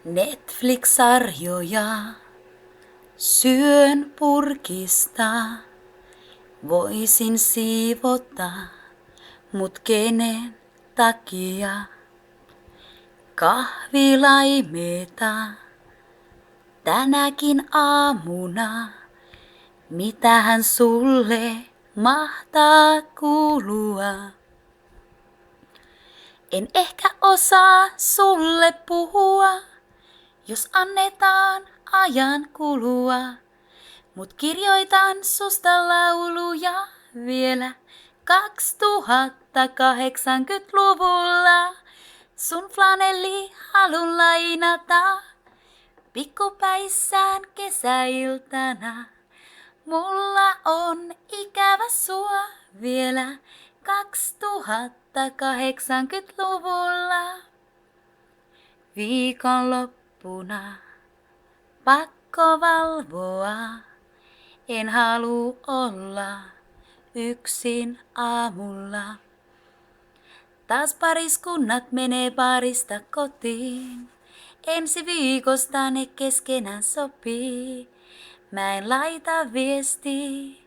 Netflix-sarjoja syön purkista. Voisin siivota, mut kenen takia? Kahvilaimeeta tänäkin aamuna. Mitähän sulle mahtaa kuulua? En ehkä osaa sulle puhua, jos annetaan ajan kulua. Mut kirjoitan susta lauluja vielä 2080-luvulla. Sun flanelli halun lainata pikkupäissään kesäiltana. Mulla on ikävä sua vielä 2080-luvulla. Viikonloppuna pakko valvoa. En halua olla yksin aamulla. Taas pariskunnat menee baarista kotiin. Ensi viikosta ne keskenään sopii. Mä en laita viestiä,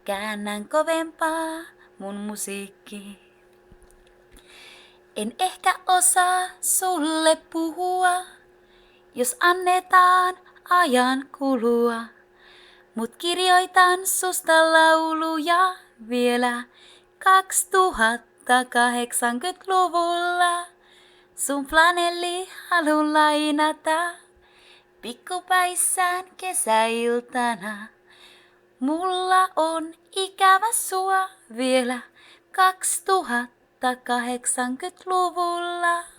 käännän kovempaa mun musiikki. En ehkä osaa sulle puhua, jos annetaan ajan kulua. Mut kirjoitan susta lauluja vielä 2080-luvulla. Sun flanelli halun lainata pikkupäissään kesäiltana. Mulla on ikävä sua vielä 2080-luvulla.